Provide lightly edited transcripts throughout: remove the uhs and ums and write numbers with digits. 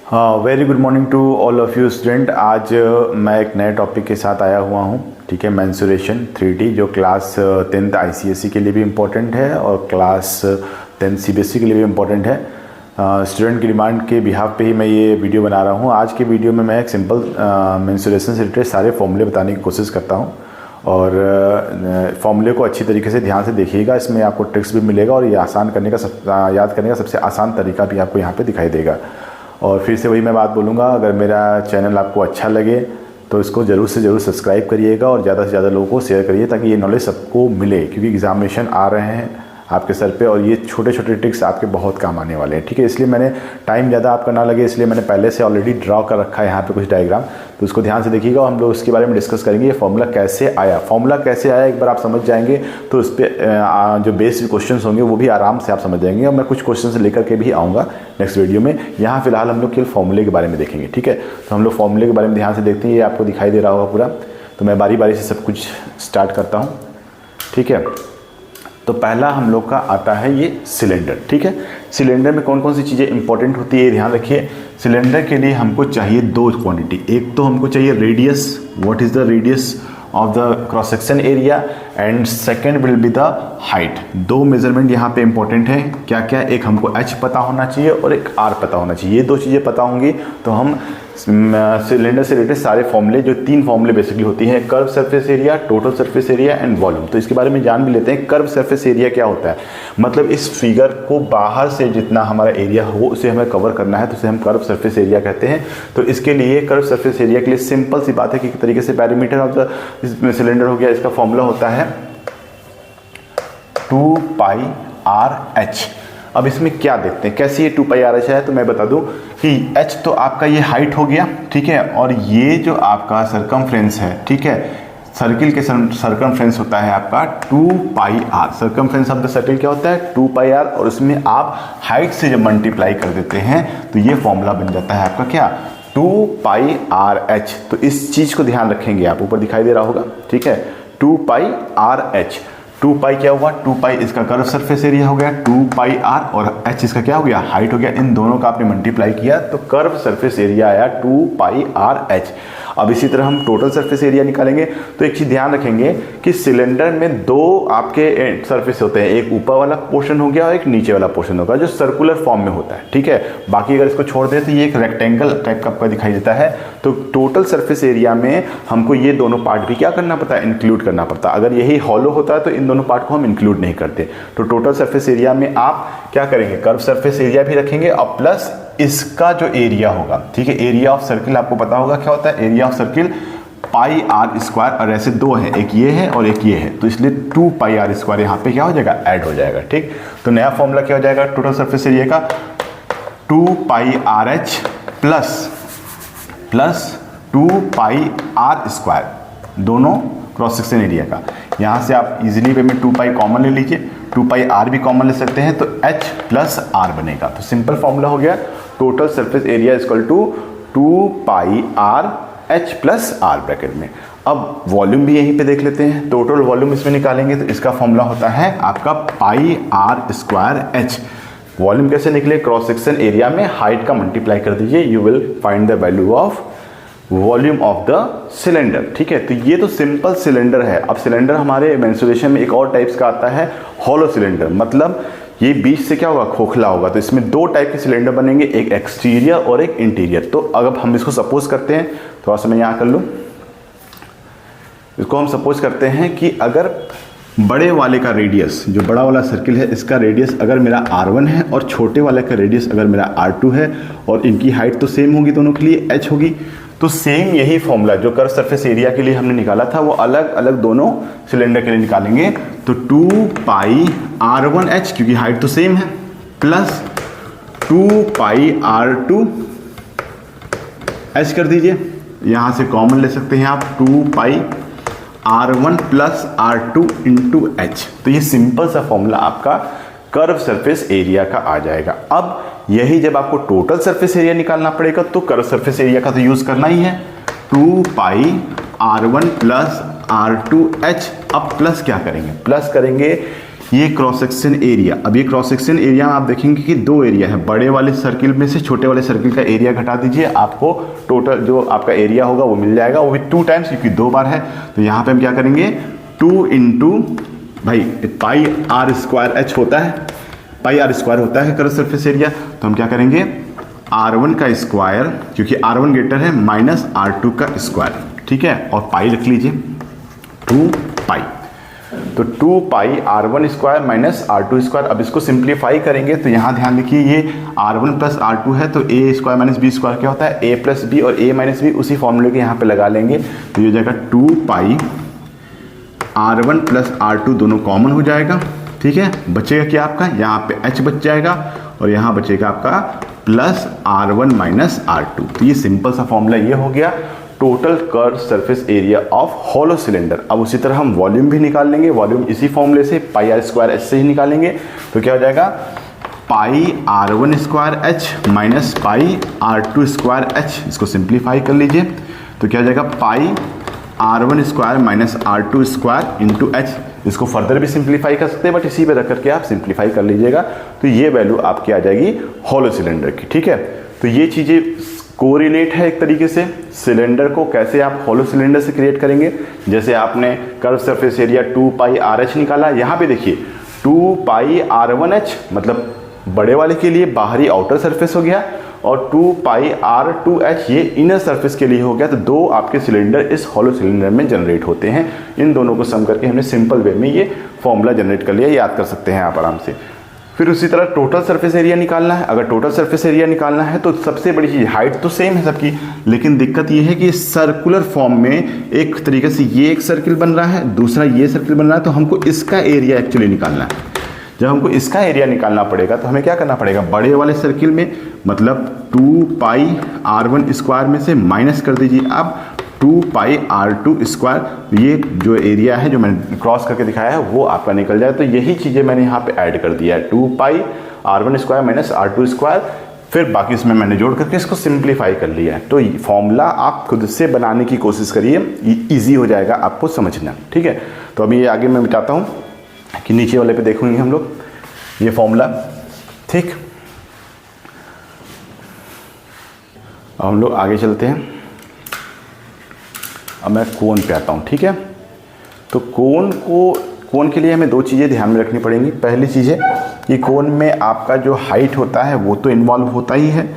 हाँ, very good morning to all of you student. आज मैं एक नए टॉपिक के साथ आया हुआ हूँ। ठीक है, मेंसुरेशन 3D जो क्लास 10th ICSE के लिए भी इम्पोर्टेंट है और क्लास 10th CBSE के लिए भी इम्पोर्टेंट है। स्टूडेंट की डिमांड के बिहाफ पे ही मैं ये वीडियो बना रहा हूँ। आज के वीडियो में मैं एक सिंपल मेंसुरेशन से रिलेटेड सारे फॉर्मूले बताने की कोशिश करता हूँ और फॉर्मूले को अच्छी तरीके से ध्यान से देखिएगा। इसमें आपको ट्रिक्स भी मिलेगा और ये आसान करने का याद करने का सबसे आसान तरीका भी आपको यहाँ पे दिखाई देगा। और फिर से वही मैं बात बोलूँगा, अगर मेरा चैनल आपको अच्छा लगे तो इसको ज़रूर से ज़रूर सब्सक्राइब करिएगा और ज़्यादा से ज़्यादा लोगों को शेयर करिए ताकि ये नॉलेज सबको मिले, क्योंकि एग्जामिनेशन आ रहे हैं आपके सर पे और ये छोटे छोटे ट्रिक्स आपके बहुत काम आने वाले हैं। ठीक है, इसलिए मैंने टाइम ज़्यादा आपका ना लगे इसलिए मैंने पहले से ऑलरेडी ड्रॉ कर रखा है यहाँ पे कुछ डायग्राम, तो उसको ध्यान से देखिएगा और हम लोग उसके बारे में डिस्कस करेंगे। ये फॉर्मूला कैसे आया एक बार आप समझ जाएंगे तो उस पर जो बेसिक क्वेश्चन होंगे वो भी आराम से आप समझ जाएंगे और मैं कुछ क्वेश्चन लेकर के भी आऊँगा नेक्स्ट वीडियो में। यहाँ फिलहाल हम लोग केवल फॉर्मूले के बारे में देखेंगे। ठीक है, तो हम लोग फॉर्मूले के बारे में ध्यान से देखते हैं। ये आपको दिखाई दे रहा होगा पूरा, तो मैं बारी बारी से सब कुछ स्टार्ट करता हूँ। ठीक है, तो पहला हम लोग का आता है ये सिलेंडर। ठीक है, सिलेंडर में कौन कौन सी चीज़ें इंपॉर्टेंट होती है ध्यान रखिए। सिलेंडर के लिए हमको चाहिए दो क्वांटिटी, एक तो हमको चाहिए radius, what is the radius of the cross section area, and second will be the height. दो मेजरमेंट यहाँ पे इंपॉर्टेंट है। क्या क्या, एक हमको h पता होना चाहिए और एक r पता होना चाहिए। ये दो चीज़ें पता होंगी तो हम सिलेंडर से रिलेटेड सारे फॉर्मूले, जो तीन फॉर्मूले बेसिकली होती हैं, curve surface area, total surface area and volume, तो इसके बारे में जान भी लेते हैं। कर्व सरफेस एरिया क्या होता है, मतलब इस फिगर को बाहर से जितना हमारा एरिया हो उसे हमें कवर करना है तो उसे हम कर्व सरफेस एरिया कहते हैं। तो इसके लिए कर्व सरफेस एरिया के लिए सिंपल सी बात है कि तरीके से पेरीमीटर ऑफ द सिलेंडर हो गया, इसका फॉर्मूला होता है 2πr/h। अब इसमें क्या देखते हैं कैसे ये 2πr/h है, तो मैं बता दूं कि h तो आपका ये हाइट हो गया, ठीक है, और ये जो आपका सरकमफ्रेंस है, ठीक है, सर्किल के सरकमफ्रेंस होता है आपका 2πr। Circumference of the circle क्या होता है 2πr, और उसमें आप हाइट से जब मल्टीप्लाई कर देते हैं तो ये फॉर्मूला बन जाता है आपका क्या 2πr/h। तो इस चीज को ध्यान रखेंगे, आप ऊपर दिखाई दे रहा होगा। ठीक है, 2πr/h। 2π क्या हुआ, 2π इसका कर्व सरफेस एरिया हो गया 2πr और h इसका क्या हो गया, हाइट हो गया। इन दोनों का आपने मल्टीप्लाई किया तो कर्व सरफेस एरिया आया 2πr/h। अब इसी तरह हम टोटल सरफेस एरिया निकालेंगे तो एक चीज ध्यान रखेंगे कि सिलेंडर में दो आपके सरफेस होते हैं, एक ऊपर वाला पोर्शन हो गया और एक नीचे वाला पोर्शन होगा जो सर्कुलर फॉर्म में होता है। ठीक है, बाकी अगर इसको छोड़ दें तो ये एक रेक्टेंगल टाइप का आपका दिखाई देता है। तो टोटल सरफेस एरिया में हमको ये दोनों पार्ट भी क्या करना पड़ता है, इंक्लूड करना पड़ता है। अगर यही हॉलो होता है तो इन दोनों पार्ट को हम इंक्लूड नहीं करते। तो टोटल सरफेस एरिया में आप क्या करेंगे, कर्व सरफेस एरिया भी रखेंगे और प्लस इसका जो एरिया होगा, ठीक है, एरिया ऑफ सर्किल आपको पता होगा क्या होता है, एरिया ऑफ सर्किल πr², और ऐसे दो है, एक ये है और एक ये है, तो इसलिए 2πr² यहाँ पे क्या हो जाएगा, ऐड हो जाएगा। ठीक, तो नया फॉर्मूला क्या हो जाएगा टोटल सरफेस एरिया का 2πrh प्लस 2πr², दोनों क्रॉस सेक्शन एरिया का। यहाँ से आप इजीली वे में 2π कॉमन ले लीजिए, 2πr भी कॉमन ले सकते हैं तो h प्लस r बनेगा। तो सिंपल फॉर्मूला हो गया total surface area equal to 2πrh plus r bracket में। अब वॉल्यूम भी यहीं पे देख लेते हैं, टोटल वॉल्यूम इसमें निकालेंगे तो इसका फॉर्मूला होता है आपका πr²h। वॉल्यूम कैसे निकले, क्रॉस सेक्शन एरिया में हाइट का मल्टीप्लाई कर दीजिए, you will find the value of volume of the cylinder. ठीक है, तो ये तो सिंपल सिलेंडर है। अब सिलेंडर हमारे मेंसुरेशन में एक और टाइप्स का आता है हॉलो सिलेंडर, मतलब ये बीच से क्या होगा, खोखला होगा। तो इसमें दो टाइप के सिलेंडर बनेंगे, एक एक्सटीरियर और एक इंटीरियर। तो अगर हम इसको सपोज करते हैं, थोड़ा सा मैं यहाँ कर लूँ, इसको हम सपोज करते हैं कि अगर बड़े वाले का रेडियस, जो बड़ा वाला सर्किल है इसका रेडियस अगर मेरा r1 है और छोटे वाले का रेडियस अगर मेरा r2 है और इनकी हाइट तो सेम होगी दोनों के लिए, h होगी, तो सेम यही फॉर्मूला जो कर्व सरफेस एरिया के लिए हमने निकाला था वो अलग अलग दोनों सिलेंडर के लिए निकालेंगे। तो 2πr1h क्योंकि हाइट तो सेम है प्लस 2πr2h कर दीजिए, यहाँ से कॉमन ले सकते हैं आप 2πr1 plus r2 into h। तो ये सिंपल सा फॉर्मूला आपका कर्व सरफेस एरिया का आ जाएगा। अब यही जब आपको टोटल सरफेस एरिया निकालना पड़ेगा तो कर्व सरफेस एरिया का तो यूज करना ही है, 2πr1 प्लस r2h। अब प्लस क्या करेंगे, प्लस करेंगे ये क्रॉस सेक्शन एरिया। अब ये क्रॉस सेक्शन एरिया आप देखेंगे कि दो एरिया है, बड़े वाले सर्किल में से छोटे वाले सर्किल का एरिया घटा दीजिए, आपको टोटल जो आपका एरिया होगा वो मिल जाएगा, वो भी 2 टाइम्स, क्योंकि 2 बार है। तो यहाँ पे हम क्या करेंगे, 2 इंटू भाई पाई आर स्क्वायर एच होता है, पाई आर स्क्वायर होता है कर्व सरफेस एरिया। तो हम क्या करेंगे, R1 का स्क्वायर, क्योंकि R1 ग्रेटर है, माइनस R2 का स्क्वायर, ठीक है, और पाई रख लीजिए 2 पाई। तो 2 पाई R1 square minus R2 square. अब इसको सिंप्लीफाई करेंगे तो यहाँ ध्यान देखिए, ये R1 प्लस R2 है, तो A square minus B square क्या होता है, A प्लस बी, और A माइनस बी उसी फॉर्मूले के यहाँ पे लगा लेंगे। तो ये हो जाएगा 2 पाई R1 प्लस R2 दोनों कॉमन हो जाएगा, ठीक है। बचेगा क्या आपका, यहाँ पे H बच जाएगा और यहाँ बचेगा आपका प्लस R1 माइनस R2। तो ये सिंपल सा फॉर्मूला ये हो गया total curve surface area of hollow cylinder. अब उसी तरह हम वॉल्यूम भी निकाल लेंगे, वॉल्यूम इसी फॉर्मूले से पाई आर स्क्वायर एच से ही निकालेंगे। तो क्या हो जाएगा, पाई R1 square H minus pi R2 square H, इसको सिंप्लीफाई कर लीजिए। तो क्या हो जाएगा, पाई R1 square minus R2 square into H. इसको फर्दर भी सिंप्लीफाई कर सकते हैं, बट इसी पे रख करके आप सिंप्लीफाई कर लीजिएगा। तो ये वैल्यू आपकी आ जाएगी होलो सिलेंडर की, ठीक है। तो ये चीज़ें कोरिलेट है एक तरीके से, सिलेंडर को कैसे आप होलो सिलेंडर से क्रिएट करेंगे। जैसे आपने कर्व सरफेस एरिया 2 पाई आर एच निकाला, यहाँ पे देखिए 2 पाई R1H, मतलब बड़े वाले के लिए बाहरी आउटर सरफेस हो गया, और 2 पाई R2H ये इनर सरफेस के लिए हो गया। तो दो आपके सिलेंडर इस होलो सिलेंडर में जनरेट होते हैं। इन दोनों को सम करके हमने सिंपल वे में ये फॉर्मूला जनरेट कर लिया, याद कर सकते हैं आप आराम से। फिर उसी तरह टोटल सरफेस एरिया निकालना है। अगर टोटल सरफेस एरिया निकालना है तो सबसे बड़ी चीज़, हाइट तो सेम है सबकी, लेकिन दिक्कत ये है कि सर्कुलर फॉर्म में एक तरीके से ये एक सर्किल बन रहा है, दूसरा ये सर्किल बन रहा है, तो हमको इसका एरिया एक्चुअली निकालना है। जब हमको इसका एरिया निकालना पड़ेगा तो हमें क्या करना पड़ेगा, बड़े वाले सर्किल में मतलब 2 पाई R1 स्क्वायर में से माइनस कर दीजिए अब 2 पाई R2 स्क्वायर। ये जो एरिया है जो मैंने क्रॉस करके दिखाया है वो आपका निकल जाए। तो यही चीज़ें मैंने यहाँ पे ऐड कर दिया है, 2 पाई R1 square minus R2 square, फिर बाकी इसमें मैंने जोड़ करके इसको सिंप्लीफाई कर लिया है। तो फॉर्मूला आप खुद से बनाने की कोशिश करिए, ईजी हो जाएगा आपको समझना, ठीक है। तो अभी ये आगे मैं मिटाता हूँ कि नीचे वाले पे देखूंगे हम लोग ये फॉर्मूला, ठीक। अब हम लोग आगे चलते हैं। अब मैं कोण पे आता हूँ, ठीक है। तो कोण के लिए हमें 2 चीज़ें ध्यान में रखनी पड़ेंगी। पहली चीज़ है कि कोण में आपका जो हाइट होता है वो तो इन्वॉल्व होता ही है,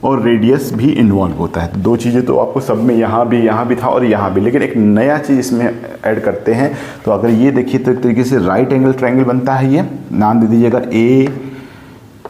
और रेडियस भी इन्वॉल्व होता है। तो 2 चीज़ें तो आपको सब में यहाँ भी था और यहाँ भी, लेकिन एक नया चीज़ इसमें ऐड करते हैं। तो अगर ये देखिए तो एक तरीके से राइट एंगल ट्रायंगल बनता है, ये नाम दे दीजिएगा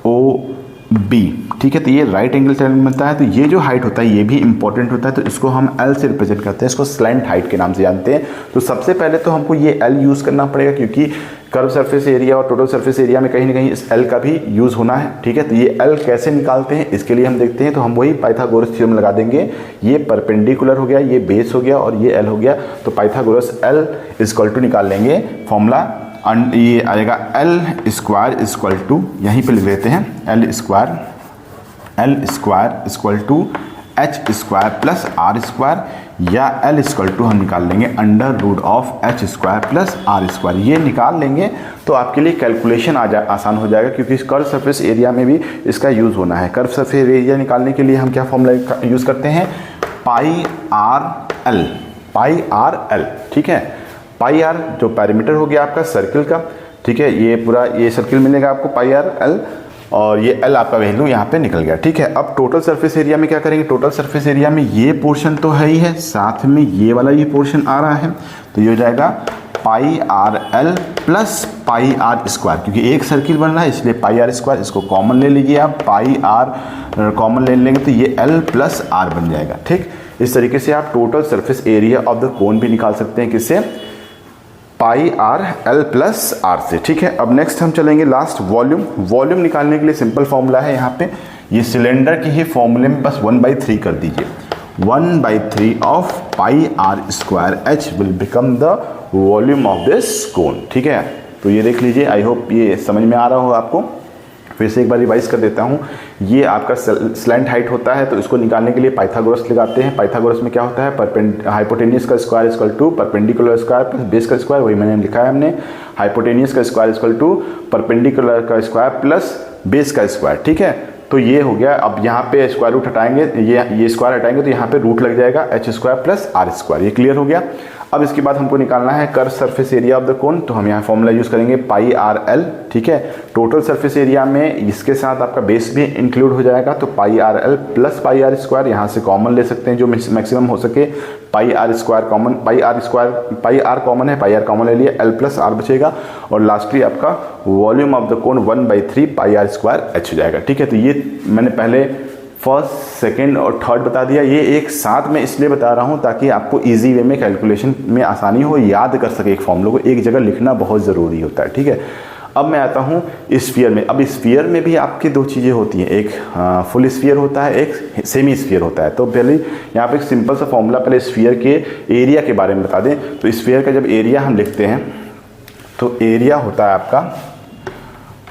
AOB, ठीक है। तो ये राइट एंगल ट्रायंगल बनता है। तो ये जो हाइट होता है ये भी इंपॉर्टेंट होता है, तो इसको हम L से रिप्रेजेंट करते हैं, इसको स्लैंट हाइट के नाम से जानते हैं। तो सबसे पहले तो हमको ये L यूज़ करना पड़ेगा, क्योंकि कर्व सरफेस एरिया और टोटल सरफेस एरिया में कहीं ना कहीं इस L का भी यूज़ होना है, ठीक है। तो ये L कैसे निकालते हैं इसके लिए हम देखते हैं। तो हम वही पाइथागोरस थ्योरम लगा देंगे। ये परपेंडिकुलर हो गया, ये बेस हो गया और ये L हो गया। तो पाइथागोरस L इक्वल टू निकाल लेंगे फॉर्मूला, ये आएगा L स्क्वायर इक्वल टू, यहीं पे लिख लेते हैं L square equal to H square plus R square, या L इक्वल टू हम निकाल लेंगे under root of H square plus R square. ये निकाल लेंगे तो आपके लिए कैलकुलेशन आसान हो जाएगा, क्योंकि इस कर्व सरफेस एरिया में भी इसका यूज़ होना है। कर्व सरफेस एरिया निकालने के लिए हम क्या फॉर्मूला यूज़ करते हैं, पाई आर एल, ठीक है। पाई आर जो पैरामीटर हो गया आपका सर्किल का, ठीक है। ये पूरा ये सर्किल मिलेगा आपको पाई आर एल, और ये L आपका वैल्यू यहाँ पे निकल गया, ठीक है। अब टोटल सरफेस एरिया में क्या करेंगे, टोटल सरफेस एरिया में ये पोर्शन तो है ही है, साथ में ये वाला ये पोर्शन आ रहा है। तो ये हो जाएगा pi r l plus pi are square, क्योंकि एक सर्किल बन रहा है इसलिए पाई आर स्क्वायर, इसको कॉमन ले लीजिए आप, पाई आर कॉमन ले लेंगे तो ये L प्लस आर बन जाएगा, ठीक। इस तरीके से आप total surface area of the कोन भी निकाल सकते हैं, किससे, पाई आर एल प्लस आर से, ठीक है। अब नेक्स्ट हम चलेंगे लास्ट वॉल्यूम निकालने के लिए सिंपल फॉर्मूला है यहाँ पे, ये सिलेंडर के ही फॉर्मूले में बस 1/3 कर दीजिए। 1/3 of pi are square h will become the volume of this cone, ठीक है। तो ये देख लीजिए, आई होप ये समझ में आ रहा हो आपको। फिर से एक बार रिवाइज कर देता हूँ। ये आपका स्लैंट हाइट होता है, तो इसको निकालने के लिए पाइथागोरस लगाते हैं। पाइथागोरस में क्या होता है, हाइपोटेनियस का square equal to perpendicular square plus base का स्क्वायर, वही मैंने लिखा है हमने। हाइपोटेनियस का स्क्वायर इक्वल टू परपेंडिकुलर का स्क्वायर प्लस बेस का स्क्वायर, ठीक है। तो ये हो गया। अब यहाँ पे स्क्वायर रूट हटाएंगे, ये स्क्वायर हटाएंगे तो यहाँ पे रूट लग जाएगा H square plus R square. ये क्लियर हो गया। अब इसके बाद हमको निकालना है curve surface area of the cone, तो हम यहाँ फॉर्मूला यूज़ करेंगे पाई आर एल, ठीक है। टोटल सरफेस एरिया में इसके साथ आपका बेस भी इंक्लूड हो जाएगा, तो pi r l plus pi are square, यहाँ से कॉमन ले सकते हैं जो मैक्सिमम हो सके। Pi are square common, pi r common है, पाई आर कॉमन ले लिया, एल प्लस आर बचेगा, और लास्टली आपका volume of the cone 1/3 pi are square H हो जाएगा, ठीक है। तो ये मैंने पहले फर्स्ट, सेकंड और थर्ड बता दिया। ये एक साथ में इसलिए बता रहा हूँ ताकि आपको इजी वे में कैलकुलेशन में आसानी हो, याद कर सके एक फॉर्मूले को, एक जगह लिखना बहुत ज़रूरी होता है, ठीक है। अब मैं आता हूँ स्फीयर में। अब स्फीयर में भी आपकी दो चीज़ें होती हैं, एक फुल स्फीयर होता है, एक सेमी स्फीयर होता है। तो पहले यहाँ पे एक सिंपल सा फॉर्मूला, पहले स्फीयर के एरिया के बारे में बता दें। तो स्फीयर का जब एरिया हम लिखते हैं तो एरिया होता है आपका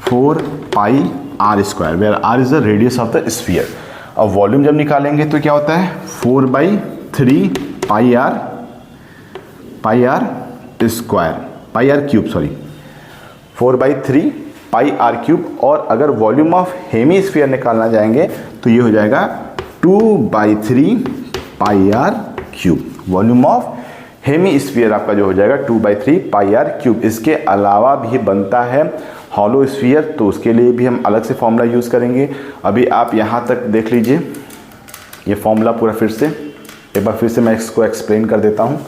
4 pi are square, where r is the radius of the sphere. अब वॉल्यूम जब निकालेंगे तो क्या होता है 4/3 pi are square, pi r cube, sorry 4/3 pi r cube. और अगर वॉल्यूम ऑफ हेमी स्फीयर निकालना जाएंगे तो ये हो जाएगा 2/3 pi r cube. Volume of hemisphere आपका जो हो जाएगा 2/3 पाई आर क्यूब। इसके अलावा भी बनता है हॉलो स्फीयर, तो उसके लिए भी हम अलग से फॉर्मूला यूज़ करेंगे। अभी आप यहाँ तक देख लीजिए ये फॉर्मूला पूरा फिर से एक बार फिर से मैं इसको एक्सप्लेन कर देता हूँ।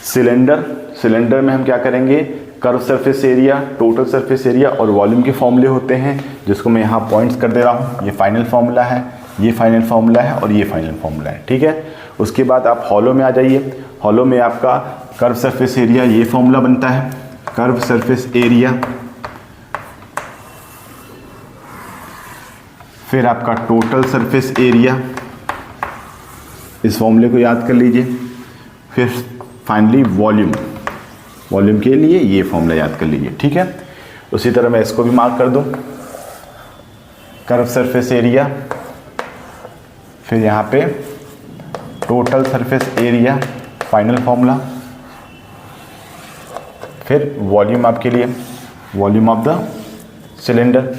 सिलेंडर में हम क्या करेंगे, curve surface area, total surface area और वॉल्यूम के फॉर्मूले होते हैं, जिसको मैं यहाँ पॉइंट्स कर दे रहा हूँ। ये फाइनल फार्मूला है, ये फाइनल फार्मूला है और ये फाइनल फार्मूला है, ठीक है। उसके बाद आप हॉलो में आ जाइए। हॉलो में आपका कर्व सरफेस एरिया, ये फॉर्मूला बनता है, कर्व सरफेस एरिया, फिर आपका टोटल सरफेस एरिया, इस फॉर्मूले को याद कर लीजिए। फिर फाइनली वॉल्यूम के लिए ये फॉर्मूला याद कर लीजिए, ठीक है। उसी तरह मैं इसको भी मार्क कर दूं, कर्व सरफेस एरिया, फिर यहाँ पे total surface area final formula, फिर वॉल्यूम आपके लिए, वॉल्यूम ऑफ द सिलेंडर।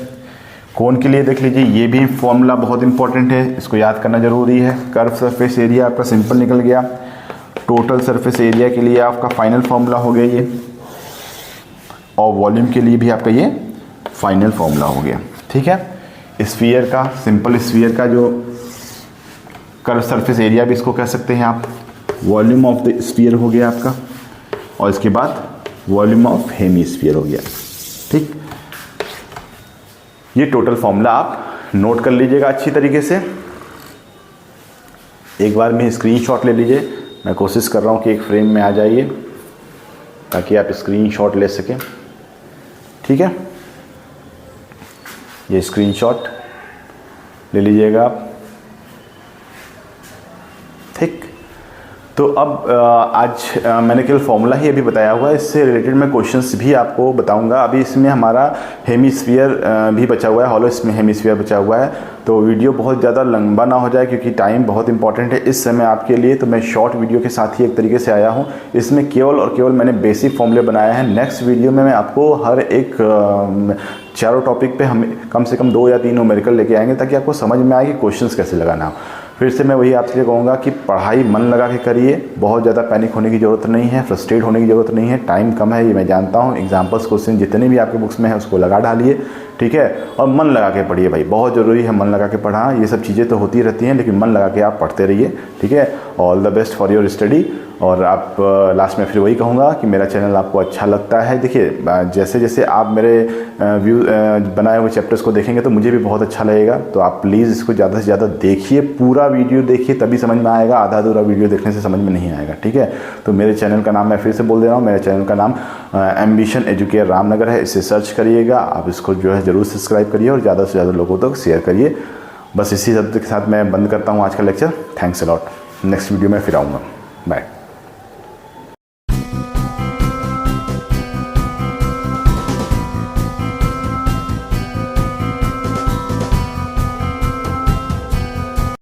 कोन के लिए देख लीजिए, ये भी फॉर्मूला बहुत इंपॉर्टेंट है, इसको याद करना जरूरी है। कर्व सरफेस एरिया आपका सिंपल निकल गया, टोटल सरफेस एरिया के लिए आपका फाइनल फॉर्मूला हो गया ये, और वॉल्यूम के लिए भी आपका ये फाइनल फॉर्मूला हो गया, ठीक है। स्फीयर का, सिंपल स्फीयर का जो कर्व सरफेस एरिया भी इसको कह सकते हैं आप, वॉल्यूम ऑफ द स्फीयर हो गया आपका, और इसके बाद वॉल्यूम ऑफ हेमी स्फीयर हो गया, ठीक। ये टोटल फॉर्मूला आप नोट कर लीजिएगा अच्छी तरीके से। एक बार में स्क्रीनशॉट ले लीजिए, मैं कोशिश कर रहा हूँ कि एक फ्रेम में आ जाइए ताकि आप स्क्रीनशॉट ले सकें, ठीक है। ये स्क्रीनशॉट ले लीजिएगा आप, ठीक। तो अब आज मैंने केवल फॉर्मूला ही अभी बताया हुआ है, इससे रिलेटेड मैं क्वेश्चंस भी आपको बताऊंगा। अभी इसमें हमारा हेमीस्फीयर भी बचा हुआ है, हॉलो इसमें हेमीस्फीयर बचा हुआ है, तो वीडियो बहुत ज़्यादा लंबा ना हो जाए क्योंकि टाइम बहुत इंपॉर्टेंट है इस समय आपके लिए। तो मैं शॉर्ट वीडियो के साथ ही एक तरीके से आया हूँ, इसमें केवल और केवल मैंने बेसिक फॉर्मूले बनाए हैं। नेक्स्ट वीडियो में मैं आपको हर एक चारों टॉपिक पे हम कम से कम 2 या 3 न्यूमेरिकल लेके आएंगे ताकि आपको समझ में आए कि क्वेश्चंस कैसे लगाना हो। फिर से मैं वही आपसे कहूँगा कि पढ़ाई मन लगा के करिए, बहुत ज़्यादा पैनिक होने की ज़रूरत नहीं है, फ्रस्ट्रेट होने की ज़रूरत नहीं है। टाइम कम है ये मैं जानता हूँ, एग्जाम्पल्स क्वेश्चन जितने भी आपके बुक्स में है उसको लगा डालिए, ठीक है। और मन लगा के पढ़िए भाई, बहुत ज़रूरी है मन लगा के पढ़ा। ये सब चीज़ें तो होती रहती हैं लेकिन मन लगा के आप पढ़ते रहिए, ठीक है। All the best for your study. और आप लास्ट में फिर वही कहूँगा कि मेरा चैनल आपको अच्छा लगता है, देखिए जैसे जैसे आप मेरे बनाए हुए चैप्टर्स को देखेंगे तो मुझे भी बहुत अच्छा लगेगा। तो आप प्लीज़ इसको ज़्यादा से ज़्यादा देखिए, पूरा वीडियो देखिए तभी समझ में आएगा, आधा अधूरा वीडियो देखने से समझ में नहीं आएगा, ठीक है। तो मेरे चैनल का नाम मैं फिर से बोल दे रहा हूँ, मेरे चैनल का नाम एम्बिशन एजुकेयर रामनगर है, इसे सर्च करिएगा आप, इसको जो है ज़रूर सब्सक्राइब करिए और ज़्यादा से ज़्यादा लोगों तक शेयर करिए। बस इसी शब्द के साथ मैं बंद करता हूँ आज का lecture. Thanks a lot, next video में फिर आऊँगा, बाय।